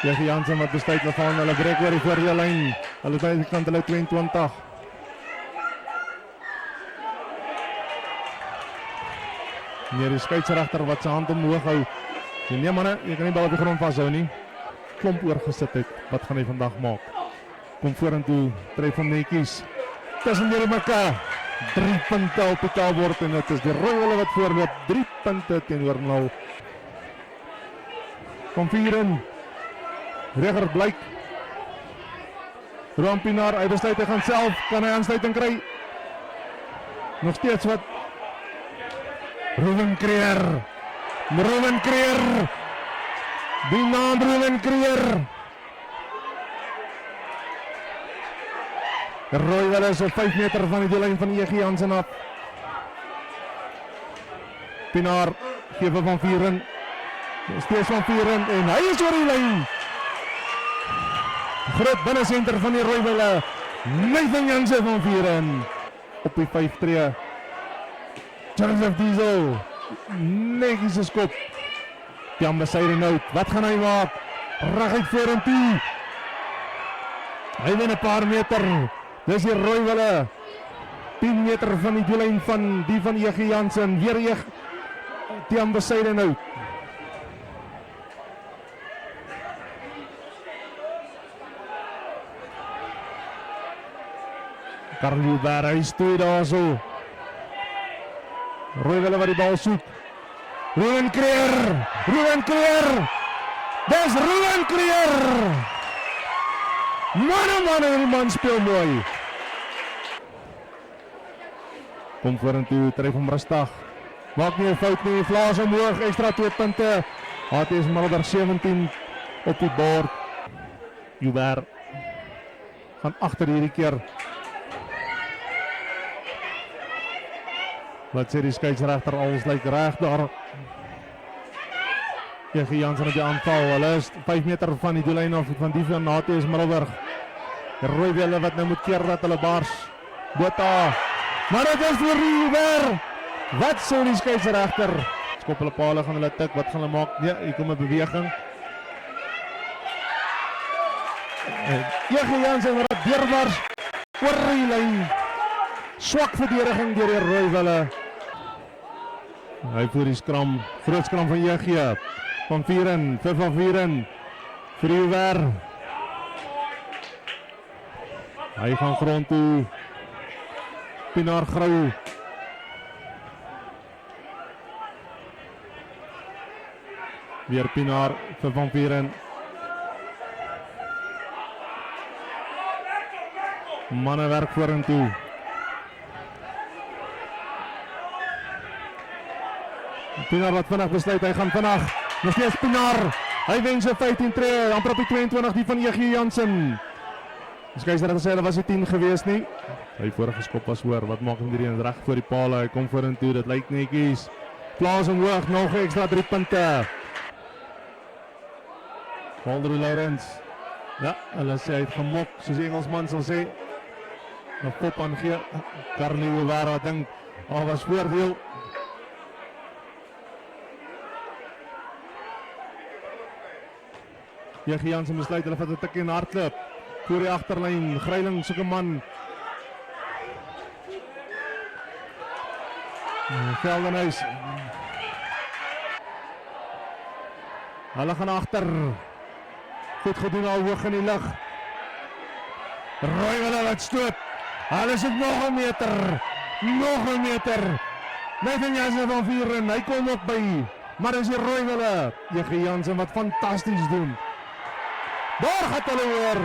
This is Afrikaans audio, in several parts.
Jackie Jansen wat besluit van hulle breek oor die voordeellyn. Hulle tyd kan hulle 22. Hier is skeieregter wat sy hand omhoog hou. Nee manne, jy kan nie bal op die grond vashou nie. Klomp oorgesit het. Wat gaan hy vandag maak? Kom vorentoe, tref hom netjies. Tussen die mekaar. 3 punte op die tafel en dit is die Rooi wat voorloop. 3 punte teenoor 0. Kom vieren. Reger blyk. Rampinaar, hy besluit hy gaan self. Kan hy aansluiting kry? Nog steeds wat Ruben Creer. Die naam Ruben Creer. Rooi is op 5 meter van die doellyn van Jackie Jansen af. Pinaar gee vir Van Vieren. Steeds Van Vieren en hy is oor die lyn. Groot binnensenter van die Rooiwelle. Nathan Jansen Van Vieren. Op die 5 tree. Joseph Diesel. Netjies skop. Jan Besaidenout. Wat gaan hy maak? Reguit vorentoe. Hy wen 'n paar meter. Dis die Rooiwelle. 10 meter van die doellyn van die van Jackie Jansen. Weer Jan Besaidenout. Carlo Berhuis toe daar so. Rooiwelle wat die bal soek. Ruben Creer. Dis Ruben Creer. Die man speel mooi. Kom vorentoe, tref hom rustig. Maak nie 'n fout nie, Vlaas omhoog, extra 2 punte. HTS Middelburg 17 op die bord. Joubert gaan agter hierdie keer. Wat sê die skeieregter, alles lyk reg daar. Jackie Jansen op die aanval. Hulle is 5 meter van die doellyn af van die van HTS Middelburg. Rooiwelle wat nou moet keer dat hulle bars. Botha. Maar dit is vir Joubert. Wat sê die skeieregter? Skop hulle paal, gaan hulle tik. Wat gaan hulle maak? Nee, hier kom 'n beweging. Jackie Jansen wat deurbars oor die lyn. Swak verdediging deur die Rooiwelle. Hy voer die skram, groot skram van JG. Van Vieren, vir Joubert. Hy gaan grond toe. Pinaar Grou. Weer Pinaar vir Van Vieren. Manne werk vorentoe. Pinaar wat vinnig besluit, hy gaan vinnig. Nog steeds Pinaar. Hy wen sy 15 tree, amper op die 22 die van Jackie Jansen. Die skeieregter sê hulle was nie 10 gewees nie. Hy vorige skop was hoor. Wat maak hom hierdie reg voor die paal? Hy kom vorentoe, dit lyk netjies. Plaas hom hoog, nog ekstra 3 punte. Waldro Lawrence. Ja, hulle sê hy het gemok, soos die Engelsman sal sê. 'n pop aangee. Carlo Vera dink, was voordeel. Jackie Jansen besluit hulle vat 'n tikkie en hardloop. Voor die agterlyn, Greiling soek 'n man. Veldenhuis. Hulle gaan agter. Goed gedoen al hoog in die lug. Rooiwelle wat stoot. Hulle soek nog 'n meter. Nathan Jansen Van Vieren, hy kom ook by. Maar dis die Rooiwelle. Jackie Jansen wat fantasties doen. Daar gaat hulle oor.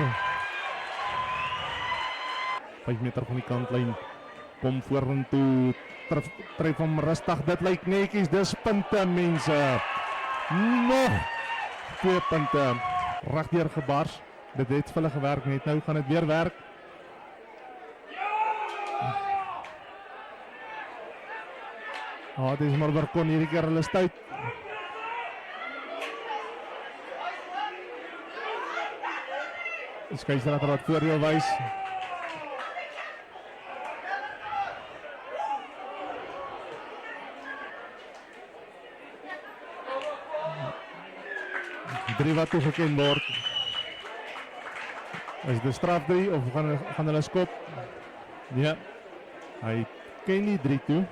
5 meter van die kantlyn. Kom vorentoe. Tref hom rustig. Dit lyk netjies. Dis punte mense. Nog 2 punte. Regdeur gebars. Dit het vir hulle gewerk net nou. Gaan dit weer werk. Dit is maar kon hierdie keer hulle stuit. Skeieregter wat voordeel wys. 3 wat toegeken word. Is dit 'n straf 3 of gaan hulle skop? Ja. Hy ken die 3 toe.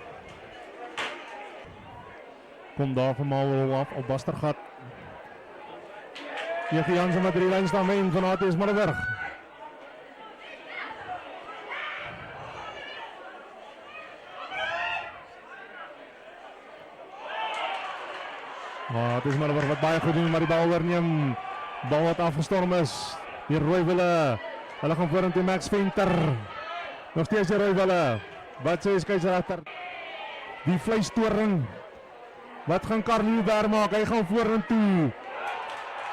Kom daar van Malwol af op Bastergat. J.G. Jansen met 3 lyn staan wen van ATS Middelburg. ATS Middelburg wat baie goed doen, maar die bal oorneem. Bal wat afgestorm is. Die Rooiwille. Hulle gaan vorentoe Max Venter. Nog steeds die Rooiwille. Wat sê skeieregter? Die vleistoring. Wat gaan Carlieberg maak? Hy gaan vorentoe.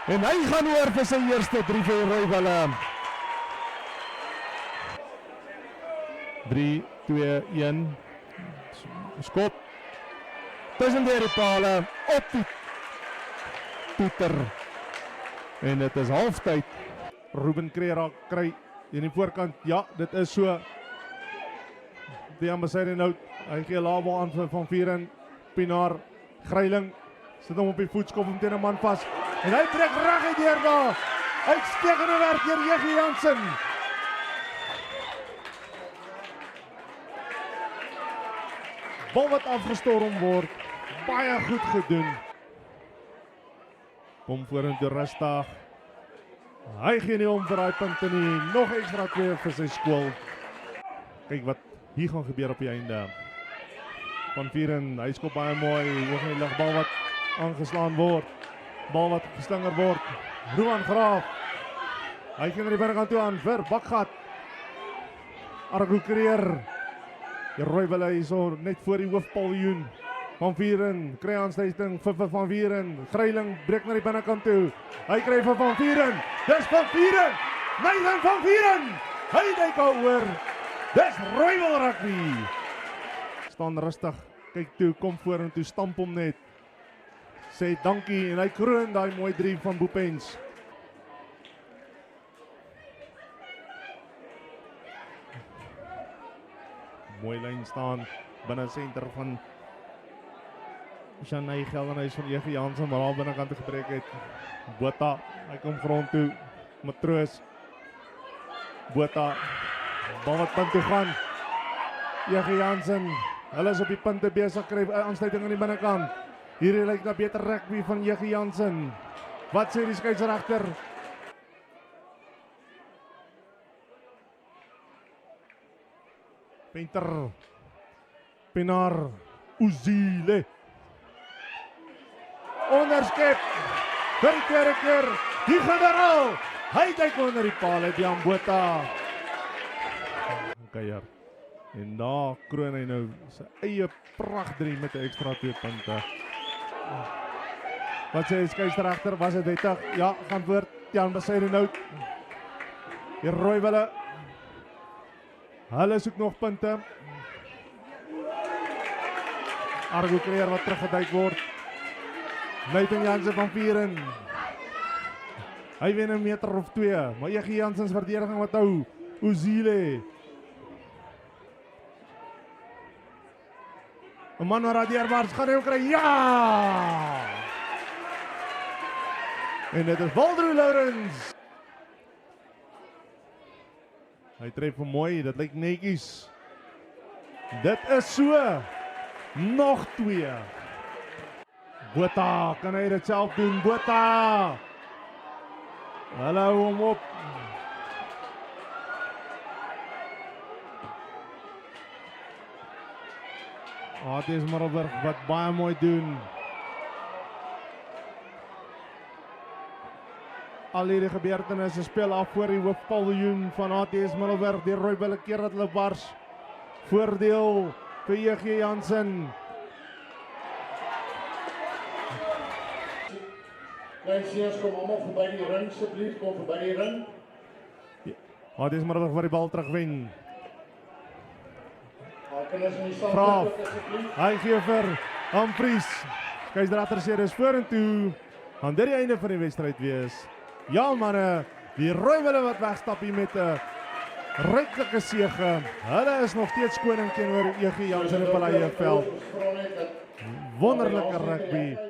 En hy gaan oor vir sy eerste 3 vir Rooiwille. 3, 2, 1. Skop. Tussen die pale op die Pieter. En dit is halftyd. Ruben Kreera kry in die voorkant. Ja, dit is so. Die ambassade nou. Hy gee laabal aan vir Van Vieren. Pienaar. Greiling. Sit hom op die voet, skop hom teen 'n man vas. En hy trek reg deur daar. Uitstekende werk deur J.G. Jansen. Bal wat afgestorm word. Baie goed gedoen. Kom vorentoe rustig. Hy gee nie om vir daai punte nie. Nog ekstra 2 vir sy skool. Kyk wat hier gaan gebeur op die einde. Van Vieren, hy skop baie mooi. Hoog in die lug, bal wat aangeslaan word. Bal wat geslinger word. Roan Graaf. Hy gaan na die binnekant toe aan vir Bakgat. Argo Kreer. Die Rooiwille is so net voor die hoofpaviljoen. Van Vieren kry aansluiting vir Van Vieren. Greiling breek na die binnekant toe. Hy kry vir Van Vieren. Dis Van Vieren. Nathan Van Vieren. Hy dink oor. Dis Rooiwille rugby. Staan rustig. Kyk toe, kom vorentoe, stamp hom net. Sê dankie en hy kroon daai mooi 3 van Boepens. Mooi lyn staan binne senter van Shanay Geldenhuys van J.G. Jansen, maar al binnekant gebreek het. Botha, hy kom grond toe. Matroos. Botha. Bal wat punt toe gaan. J.G. Jansen. Hulle is op die punte besig, kry aansluiting aan die binnekant. Hier lyk na beter rugby van J.G. Jansen. Wat sê die skeieregter? Venter. Pienaar. Uzile. Onderskep. Vir die tweede keer. Die generaal. Hy kyk onder die paal uit Jan Botha. Keier. En daar kroon hy nou sy eie pracht 3 met 'n ekstra 2 punte. Wat sê die skeieregter? Was dit wettig? Ja, gaan voort. Jan Besaidenout. Die Rooiwille. Hulle soek nog punte. Argo Kreer wat teruggeduik word. Nathan Jansen van Vieren. Hy wen 'n meter of 2, maar J.G. Jansen se verdediging wat hou. Uzile. 'n man wat deurwaarts gaan hy kry. Ja! En dit is Waldro Lourens. Hy tref hom mooi, dit lyk netjies. Dit is so. Nog 2. Botha, kan hy dit self doen? Botha. Hulle hou hom op. ATS Middelburg wat baie mooi doen. Al hierdie gebeurtenisse speel af voor die hoofpaviljoen van ATS Middelburg. Die Rooiwille keer dat hulle bars. Voordeel vir J.G. Jansen. Klein kom allemaal voorbij die ring, alsjeblieft, kom voorbij die ring. ATS Middelburg waar die bal terugwen. Graaf, hy gee vir Humphries. Skeieregter sê dis vorentoe. Gaan dit die einde van die wedstryd wees. Ja manne, die Rooiwille wat wegstap hier met 'n ryklike sege. Hulle is nog steeds koning teenoor J.G. Jansen op hulle eie veld. Wonderlike rugby.